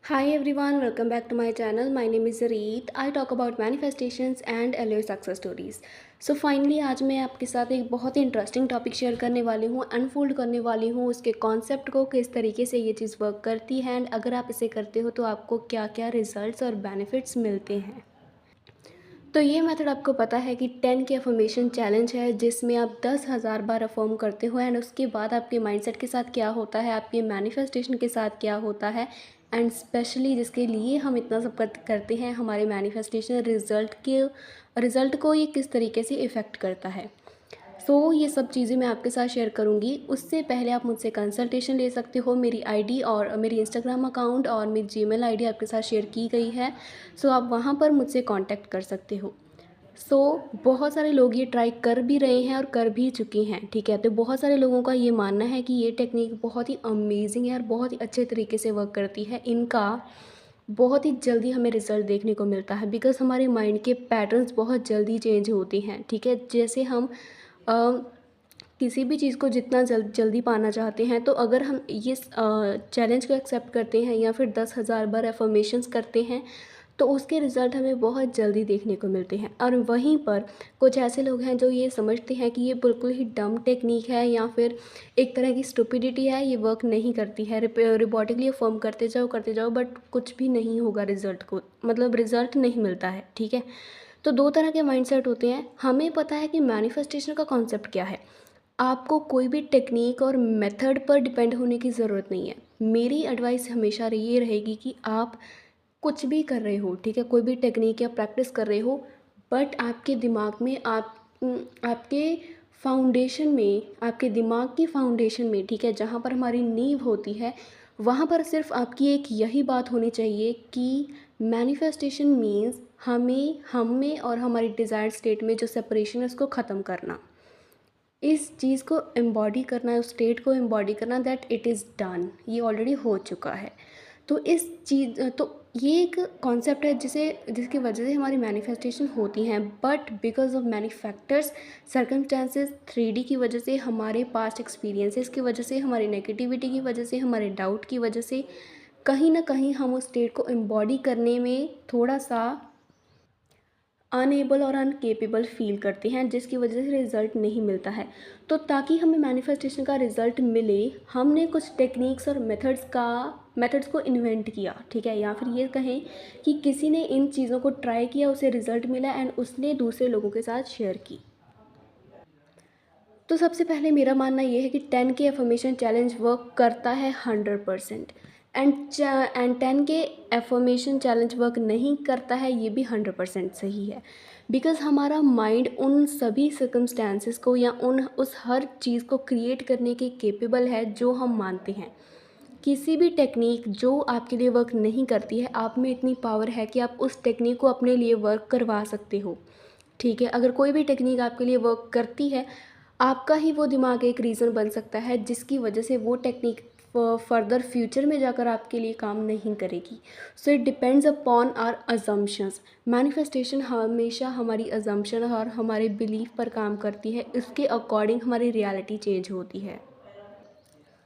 Hi everyone, welcome back to my channel. My name is Reet. I talk about manifestations and LA success stories. So finally आज मैं आपके साथ एक बहुत ही interesting topic share करने वाली हूँ, अनफोल्ड करने वाली हूँ उसके कॉन्सेप्ट को, किस तरीके से ये चीज़ वर्क करती है एंड अगर आप इसे करते हो तो आपको क्या क्या रिजल्ट्स और बेनिफिट्स मिलते हैं। तो ये मेथड आपको पता है कि 10 के अफर्मेशन चैलेंज है जिसमें आप 10,000 बार अफर्म करते हो एंड उसके बाद आपके माइंडसेट के साथ क्या होता है, आपके मैनिफेस्टेशन के साथ क्या होता है एंड स्पेशली जिसके लिए हम इतना सब करते हैं, हमारे मैनिफेस्टेशन रिज़ल्ट को ये किस तरीके से इफ़ेक्ट करता है। ये सब चीज़ें मैं आपके साथ शेयर करूँगी। उससे पहले आप मुझसे कंसल्टेशन ले सकते हो। मेरी आईडी और मेरी इंस्टाग्राम अकाउंट और मेरी जीमेल आईडी आपके साथ शेयर की गई है। आप वहाँ पर मुझसे कांटेक्ट कर सकते हो। बहुत सारे लोग ये ट्राई कर भी रहे हैं और कर भी चुके हैं, ठीक है। तो बहुत सारे लोगों का ये मानना है कि ये टेक्निक बहुत ही अमेजिंग है और बहुत ही अच्छे तरीके से वर्क करती है। इनका बहुत ही जल्दी हमें रिज़ल्ट देखने को मिलता है बिकॉज़ हमारे माइंड के पैटर्न्स बहुत जल्दी चेंज होते हैं, ठीक है। जैसे हम अ, किसी भी चीज़ को जितना जल्दी पाना चाहते हैं, तो अगर हम ये चैलेंज को एक्सेप्ट करते हैं या फिर 10,000 बार अफ़र्मेशंस करते हैं, तो उसके रिज़ल्ट हमें बहुत जल्दी देखने को मिलते हैं। और वहीं पर कुछ ऐसे लोग हैं जो ये समझते हैं कि ये बिल्कुल ही डम टेक्निक है या फिर एक तरह की स्टुपिडिटी है, ये वर्क नहीं करती है। रोबोटिकली अफ़र्म करते जाओ बट कुछ भी नहीं होगा, रिज़ल्ट को मतलब रिज़ल्ट नहीं मिलता है, ठीक है। तो 2 तरह के माइंडसेट होते हैं। हमें पता है कि मैनिफेस्टेशन का कॉन्सेप्ट क्या है। आपको कोई भी टेक्निक और मेथड पर डिपेंड होने की ज़रूरत नहीं है। मेरी एडवाइस हमेशा ये रहेगी कि आप कुछ भी कर रहे हो, ठीक है, कोई भी टेक्निक या प्रैक्टिस कर रहे हो, बट आपके दिमाग में आपके फाउंडेशन में, आपके दिमाग की फाउंडेशन में, ठीक है, जहाँ पर हमारी नींव होती है, वहाँ पर सिर्फ आपकी एक यही बात होनी चाहिए कि मैनिफेस्टेशन मीन्स हमें हम में और हमारी डिज़ायर्ड स्टेट में जो सेपरेशन है उसको ख़त्म करना, इस चीज़ को एम्बॉडी करना है, उस स्टेट को एम्बॉडी करना दैट इट इज़ डन, ये ऑलरेडी हो चुका है। तो ये एक कॉन्सेप्ट है जिसकी वजह से हमारी मैनिफेस्टेशन होती हैं, but because of many factors, circumstances, 3D की वजह से, हमारे पास्ट एक्सपीरियंसेस की वजह से, हमारी नेगेटिविटी की वजह से, हमारे डाउट की वजह से कहीं ना कहीं हम उस स्टेट को एम्बॉडी करने में थोड़ा सा अनएबल और अनकेपेबल फ़ील करते हैं, जिसकी वजह से रिज़ल्ट नहीं मिलता है। तो ताकि हमें मैनिफेस्टेशन का रिज़ल्ट मिले, हमने कुछ टेक्निक्स और मेथड्स को इन्वेंट किया, ठीक है, या फिर ये कहें कि किसी ने इन चीज़ों को ट्राई किया, उसे रिज़ल्ट मिला एंड उसने दूसरे लोगों के साथ शेयर की। तो सबसे पहले मेरा मानना ये है कि 10 के अफर्मेशन चैलेंज वर्क करता है 100%। एंड 10 के अफर्मेशन चैलेंज वर्क नहीं करता है, ये भी 100% सही है। बिकॉज़ हमारा माइंड उन सभी सर्कमस्टेंसेस को या उस हर चीज़ को क्रिएट करने के केपेबल है जो हम मानते हैं। किसी भी टेक्निक जो आपके लिए वर्क नहीं करती है, आप में इतनी पावर है कि आप उस टेक्निक को अपने लिए वर्क करवा सकते हो, ठीक है। अगर कोई भी टेक्निक आपके लिए वर्क करती है, आपका ही वो दिमाग एक रीज़न बन सकता है जिसकी वजह से वो टेक्निक फर्दर फ्यूचर में जाकर आपके लिए काम नहीं करेगी। It depends upon our assumptions. Manifestation हमेशा हमारी अजम्पशन और हमारे बिलीफ पर काम करती है, इसके अकॉर्डिंग हमारी रियलिटी चेंज होती है।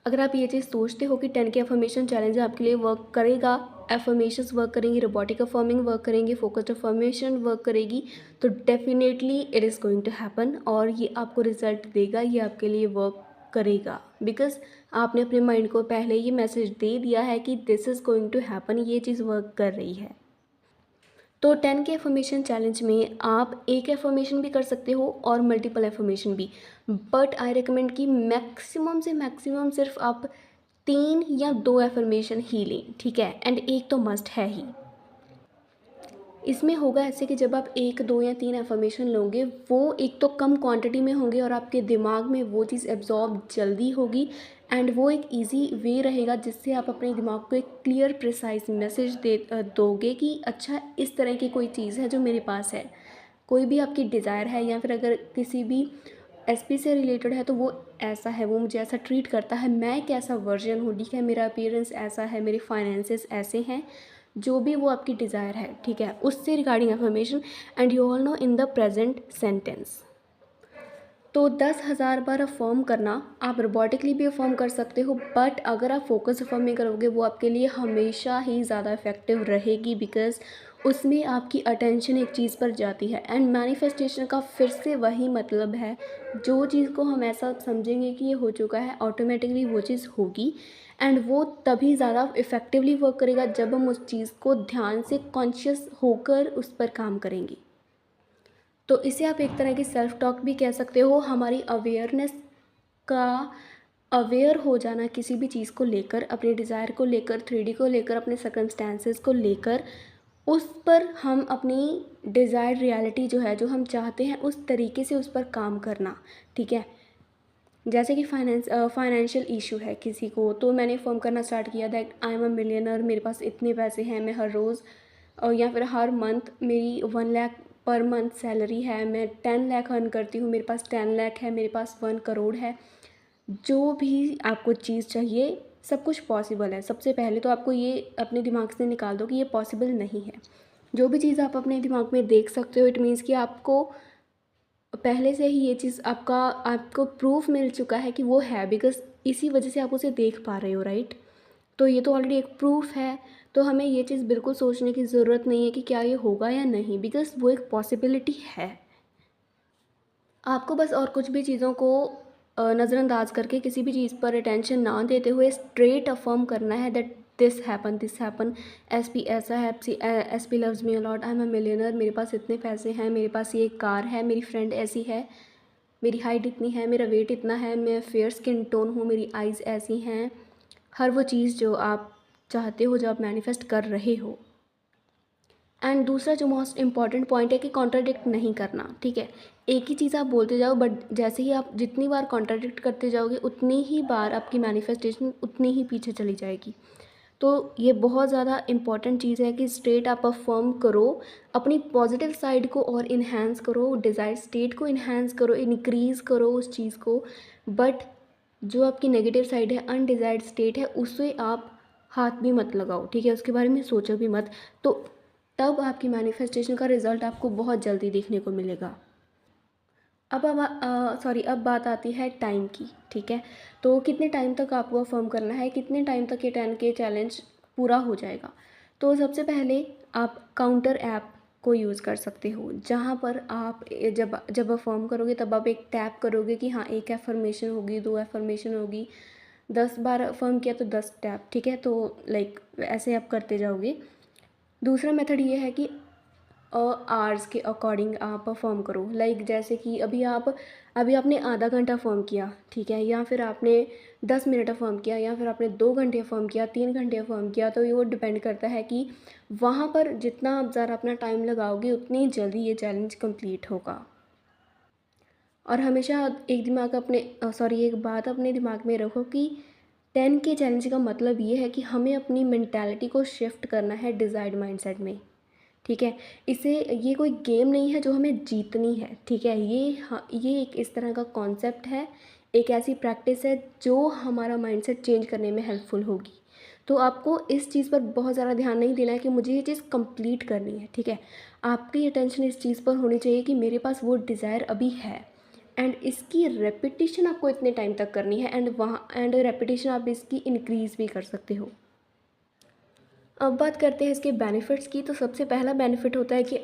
अगर आप ये चीज़ सोचते हो कि 10 के अफर्मेशन चैलेंज आपके लिए वर्क करेगा, एफर्मेशंस वर्क करेंगी, रोबोटिक अफर्मिंग वर्क करेंगी, फोकस्ड अफर्मेशन वर्क करेगी, तो definitely it is going to happen और ये आपको रिजल्ट देगा, ये आपके लिए वर्क करेगा। बिकॉज आपने अपने माइंड को पहले ये मैसेज दे दिया है कि this is going to happen, ये चीज़ वर्क कर रही है। तो 10 के एफर्मेशन चैलेंज में आप एक एफर्मेशन भी कर सकते हो और मल्टीपल एफर्मेशन भी, बट आई रिकमेंड कि मैक्सिमम से मैक्सिमम सिर्फ आप 3 या 2 एफर्मेशन ही लें, ठीक है, एंड एक तो मस्ट है ही। इसमें होगा ऐसे कि जब आप 1, 2 या 3 अफ़र्मेशन लोगे, वो एक तो कम क्वांटिटी में होंगे और आपके दिमाग में वो चीज़ एब्ज़ॉर्ब जल्दी होगी एंड वो एक ईज़ी वे रहेगा जिससे आप अपने दिमाग को एक क्लियर प्रिसाइज़ मैसेज दोगे कि अच्छा, इस तरह की कोई चीज़ है जो मेरे पास है। कोई भी आपकी डिज़ायर है या फिर अगर किसी भी एसपी से रिलेटेड है तो वो ऐसा है, वो मुझे ऐसा ट्रीट करता है, मैं एक ऐसा वर्जन हूँ, ठीक है, मेरा अपीयरेंस ऐसा है, मेरे फाइनेंसेस ऐसे हैं, जो भी वो आपकी डिज़ायर है, ठीक है, उससे regarding information and you all know in the present sentence. तो 10,000 बार अफ़र्म करना आप रोबोटिकली भी अफ़र्म कर सकते हो, बट अगर आप फ़ोकस अफ़र्मिंग करोगे वो आपके लिए हमेशा ही ज़्यादा इफ़ेक्टिव रहेगी, बिकॉज़ उसमें आपकी अटेंशन एक चीज़ पर जाती है। एंड मैनिफेस्टेशन का फिर से वही मतलब है, जो चीज़ को हम ऐसा समझेंगे कि ये हो चुका है, ऑटोमेटिकली वो चीज़ होगी। एंड वो तभी ज़्यादा इफ़ेक्टिवली वर्क करेगा जब हम उस चीज़ को ध्यान से कॉन्शियस होकर उस पर काम करेंगे। तो इसे आप एक तरह की सेल्फ टॉक भी कह सकते हो। हमारी अवेयरनेस का अवेयर हो जाना किसी भी चीज़ को लेकर, अपने डिज़ायर को लेकर, 3D को लेकर, अपने सर्कमस्टेंसेस को लेकर, उस पर हम अपनी डिज़ायर्ड रियलिटी जो है, जो हम चाहते हैं उस तरीके से उस पर काम करना, ठीक है। जैसे कि फाइनेंशियल इशू है किसी को, तो मैंने फॉर्म करना स्टार्ट किया that I am a millionaire, मेरे पास इतने पैसे हैं, मैं हर रोज़ या फिर हर मंथ मेरी 1 लाख पर मंथ सैलरी है, मैं 10 लाख अर्न करती हूँ, मेरे पास 10 लाख है, मेरे पास 1 करोड़ है। जो भी आपको चीज़ चाहिए सब कुछ पॉसिबल है। सबसे पहले तो आपको ये अपने दिमाग से निकाल दो कि ये पॉसिबल नहीं है। जो भी चीज़ आप अपने दिमाग में देख सकते हो, इट मीन्स कि आपको पहले से ही ये चीज़ आपको प्रूफ मिल चुका है कि वो है, बिकॉज़ इसी वजह से आप उसे देख पा रहे हो, राइट। तो ये तो ऑलरेडी एक प्रूफ है। तो हमें ये चीज़ बिल्कुल सोचने की ज़रूरत नहीं है कि क्या ये होगा या नहीं, बिकॉज़ वो एक पॉसिबिलिटी है। आपको बस और कुछ भी चीज़ों को नज़रअंदाज करके किसी भी चीज़ पर अटेंशन ना देते हुए स्ट्रेट अफ़र्म करना है दैट दिस हैपन, एसपी ऐसा है, SP loves me a lot, I am a millionaire, मेरे पास इतने पैसे हैं, मेरे पास ये कार है, मेरी फ्रेंड ऐसी है, मेरी हाइट इतनी है, मेरा वेट इतना है, मैं फेयर स्किन टोन हूँ, मेरी आइज़ ऐसी हैं। हर वो चीज़ जो आप चाहते हो, जो आप मैनिफेस्ट कर रहे हो। एंड दूसरा जो मोस्ट इम्पॉर्टेंट पॉइंट है कि कॉन्ट्राडिक्ट नहीं करना, ठीक है। एक ही चीज़ आप बोलते जाओ, बट जैसे ही आप जितनी बार कॉन्ट्राडिक्ट करते जाओगे उतनी ही बार आपकी मैनिफेस्टेशन उतनी ही पीछे चली जाएगी। तो ये बहुत ज़्यादा इम्पॉर्टेंट चीज़ है कि स्ट्रेट आप अफर्म करो, अपनी पॉजिटिव साइड को और इन्हेंस करो, डिज़ायर स्टेट को इन्हेंस करो, इनक्रीज़ करो उस चीज़ को। बट जो आपकी नेगेटिव साइड है, अनडिज़ायर्ड स्टेट है, उसे आप हाथ भी मत लगाओ, ठीक है, उसके बारे में सोचो भी मत। तो तब आपकी मैनिफेस्टेशन का रिज़ल्ट आपको बहुत जल्दी देखने को मिलेगा। अब बात आती है टाइम की, ठीक है। तो कितने टाइम तक आपको अफ़र्म करना है, कितने टाइम तक ये 10K चैलेंज पूरा हो जाएगा। तो सबसे पहले आप काउंटर ऐप को यूज़ कर सकते हो, जहाँ पर आप जब जब अफ़र्म करोगे तब आप एक टैप करोगे कि हाँ, एक एफ़र्मेशन होगी, 2 एफ़र्मेशन होगी, 10 बार अफ़र्म किया तो 10 टैप, ठीक है। तो लाइक ऐसे आप करते जाओगे। दूसरा मेथड ये है कि आवर्स के अकॉर्डिंग आप परफॉर्म करो, लाइक जैसे कि अभी आपने आधा घंटा फॉर्म किया, ठीक है, या फिर आपने 10 मिनट फॉर्म किया, या फिर आपने 2 घंटे फॉर्म किया, 3 घंटे फॉर्म किया। तो ये वो डिपेंड करता है कि वहाँ पर जितना आप ज़्यादा अपना टाइम लगाओगे उतनी जल्दी ये चैलेंज कंप्लीट होगा। और हमेशा एक बात अपने दिमाग में रखो कि 10K चैलेंज का मतलब ये है कि हमें अपनी मेंटालिटी को शिफ्ट करना है डिज़ायर्ड माइंडसेट में, ठीक है। इसे ये कोई गेम नहीं है जो हमें जीतनी है, ठीक है। ये एक इस तरह का कॉन्सेप्ट है, एक ऐसी प्रैक्टिस है जो हमारा माइंडसेट चेंज करने में हेल्पफुल होगी। तो आपको इस चीज़ पर बहुत ज़्यादा ध्यान नहीं देना है कि मुझे ये चीज़ कंप्लीट करनी है, ठीक है। आपकी अटेंशन इस चीज़ पर होनी चाहिए कि मेरे पास वो डिज़ायर अभी है, एंड इसकी रेपिटेशन आपको इतने टाइम तक करनी है, एंड रेपिटेशन आप इसकी इंक्रीज़ भी कर सकते हो। अब बात करते हैं इसके बेनिफिट्स की। तो सबसे पहला बेनिफिट होता है कि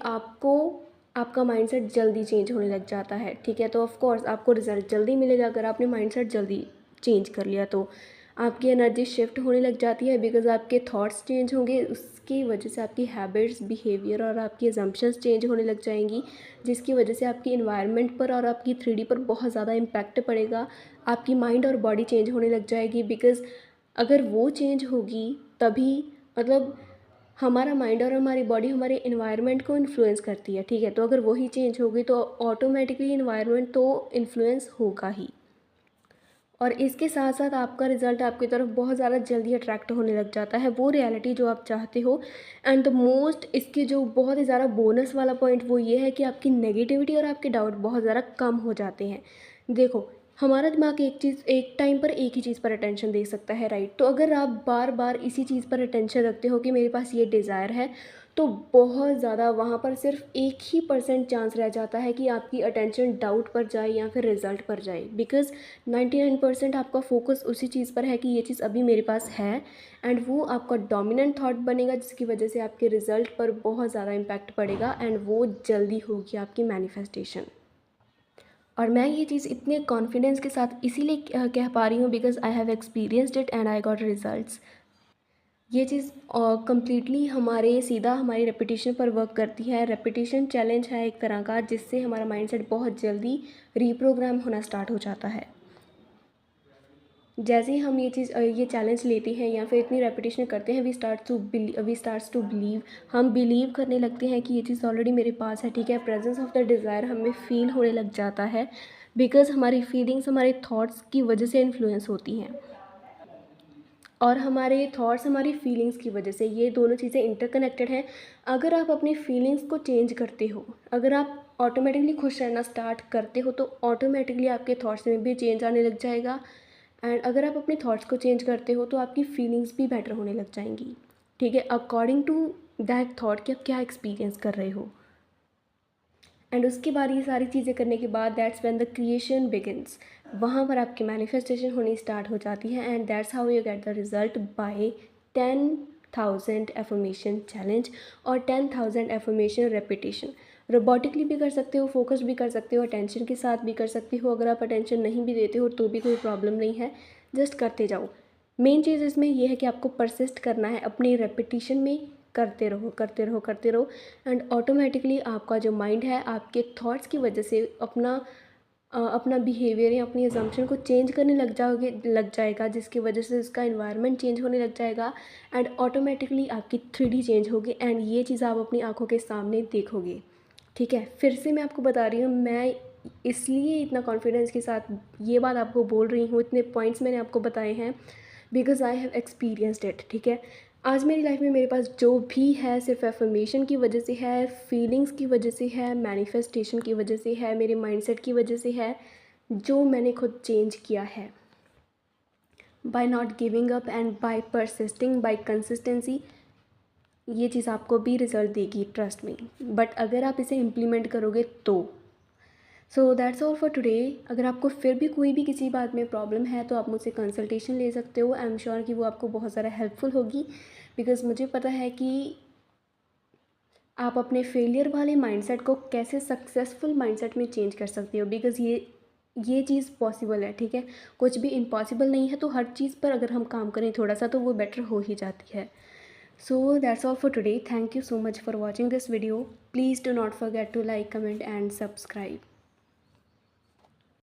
आपका माइंडसेट जल्दी चेंज होने लग जाता है, ठीक है। तो ऑफ कोर्स आपको रिजल्ट जल्दी मिलेगा अगर आपने माइंडसेट जल्दी चेंज कर लिया। तो आपकी एनर्जी शिफ्ट होने लग जाती है, बिकॉज़ आपके थॉट्स चेंज होंगे, उसकी वजह से आपकी हैबिट्स, बिहेवियर और आपकी अजम्पशंस चेंज होने लग जाएंगी, जिसकी वजह से आपकी इन्वायरमेंट पर और आपकी 3D पर बहुत ज़्यादा इम्पैक्ट पड़ेगा। आपकी माइंड और बॉडी चेंज होने लग जाएगी, बिकॉज़ अगर वो चेंज होगी तभी, मतलब हमारा माइंड और हमारी बॉडी हमारे इन्वायरमेंट को इन्फ्लुएंस करती है, ठीक है। तो अगर वही चेंज होगी तो ऑटोमेटिकली इन्वायरमेंट तो इन्फ्लुएंस होगा ही, और इसके साथ साथ आपका रिज़ल्ट आपकी तरफ बहुत ज़्यादा जल्दी अट्रैक्ट होने लग जाता है, वो रियलिटी जो आप चाहते हो। एंड द मोस्ट इसके जो बहुत ही ज़्यादा बोनस वाला पॉइंट वो ये है कि आपकी नेगेटिविटी और आपके डाउट बहुत ज़्यादा कम हो जाते हैं। देखो, हमारा दिमाग एक टाइम पर एक ही चीज़ पर अटेंशन दे सकता है, राइट। तो अगर आप बार बार इसी चीज़ पर अटेंशन रखते हो कि मेरे पास ये डिज़ायर है, तो बहुत ज़्यादा वहाँ पर सिर्फ 1% चांस रह जाता है कि आपकी अटेंशन डाउट पर जाए या फिर रिज़ल्ट पर जाए, बिकॉज़ 99% आपका फोकस उसी चीज़ पर है कि ये चीज़ अभी मेरे पास है, एंड वो आपका डोमिनेंट थॉट बनेगा, जिसकी वजह से आपके रिज़ल्ट पर बहुत ज़्यादा इम्पैक्ट पड़ेगा, एंड वो जल्दी होगी आपकी मैनिफेस्टेशन। और मैं ये चीज़ इतने कॉन्फिडेंस के साथ इसीलिए कह पा रही हूँ, because I have experienced it and I got results. ये चीज़ कम्प्लीटली सीधा हमारी रेपिटेशन पर वर्क करती है। रेपिटेशन चैलेंज है एक तरह का, जिससे हमारा माइंडसेट बहुत जल्दी रीप्रोग्राम होना स्टार्ट हो जाता है। जैसे ही हम ये चैलेंज लेते हैं या फिर इतनी रेपिटेशन करते हैं, वी स्टार्ट्स टू बिलीव, हम बिलीव करने लगते हैं कि ये चीज़ ऑलरेडी मेरे पास है, ठीक है। प्रेजेंस ऑफ द डिज़ायर हमें फील होने लग जाता है, बिकॉज़ हमारी फीलिंग्स हमारे थॉट्स की वजह से इन्फ्लुएंस होती हैं, और हमारे थॉट्स हमारी फीलिंग्स की वजह से, ये दोनों चीज़ें इंटरकनेक्टेड हैं। अगर आप अपनी फीलिंग्स को चेंज करते हो, अगर आप ऑटोमेटिकली खुश रहना स्टार्ट करते हो, तो ऑटोमेटिकली आपके थॉट्स में भी चेंज आने लग जाएगा, एंड अगर आप अपने थॉट्स को चेंज करते हो, तो आपकी फीलिंग्स भी बेटर होने लग जाएंगी, ठीक है, अकॉर्डिंग टू दैट थॉट कि आप क्या एक्सपीरियंस कर रहे हो। एंड उसके बाद ये सारी चीज़ें करने के बाद that's when the creation begins, वहाँ पर आपकी मैनिफेस्टेशन होनी स्टार्ट हो जाती है, and that's how you get the result by 10,000 affirmation challenge और 10,000 एफर्मेशन रेपिटेशन। रोबोटिकली भी कर सकते हो, फोकस भी कर सकते हो, अटेंशन के साथ भी कर सकते हो। अगर आप अटेंशन नहीं भी देते हो तो भी कोई प्रॉब्लम नहीं है, जस्ट करते जाओ। मेन चीज़ इसमें यह है कि आपको परसिस्ट करना है अपनी रेपिटेशन में, करते रहो करते रहो करते रहो, एंड ऑटोमेटिकली आपका जो माइंड है आपके थॉट्स की वजह से अपना बिहेवियर या अपनी अजम्पशन को चेंज करने लग जाएगा, जिसकी वजह से उसका इन्वायरमेंट चेंज होने लग जाएगा, एंड ऑटोमेटिकली आपकी 3D चेंज होगी, एंड ये चीज़ आप अपनी आंखों के सामने देखोगे, ठीक है। फिर से मैं आपको बता रही हूँ, मैं इसलिए इतना कॉन्फिडेंस के साथ ये बात आपको बोल रही हूँ, इतने पॉइंट्स मैंने आपको बताए हैं, because I have experienced it, ठीक है। आज मेरी लाइफ में मेरे पास जो भी है सिर्फ एफर्मेशन की वजह से है, फीलिंग्स की वजह से है, मैनिफेस्टेशन की वजह से है, मेरे माइंडसेट की वजह से है, जो मैंने खुद चेंज किया है by not giving up and by persisting by consistency. ये चीज़ आपको भी रिजल्ट देगी, ट्रस्ट मी, बट अगर आप इसे इम्प्लीमेंट करोगे तो। So that's all for today. अगर आपको फिर भी कोई भी किसी बात में प्रॉब्लम है, तो आप मुझसे कंसल्टेशन ले सकते हो। आई एम श्योर कि वो आपको बहुत ज़्यादा हेल्पफुल होगी, बिकॉज़ मुझे पता है कि आप अपने फेलियर वाले माइंडसेट को कैसे सक्सेसफुल माइंडसेट में चेंज कर सकते हो, बिकॉज़ ये चीज़ पॉसिबल है, ठीक है। कुछ भी इम्पॉसिबल नहीं है, तो हर चीज़ पर अगर हम काम करें थोड़ा सा, तो वो बेटर हो ही जाती है। So that's all for today. Thank you so much for watching this video. Please do not forget to like, comment and subscribe.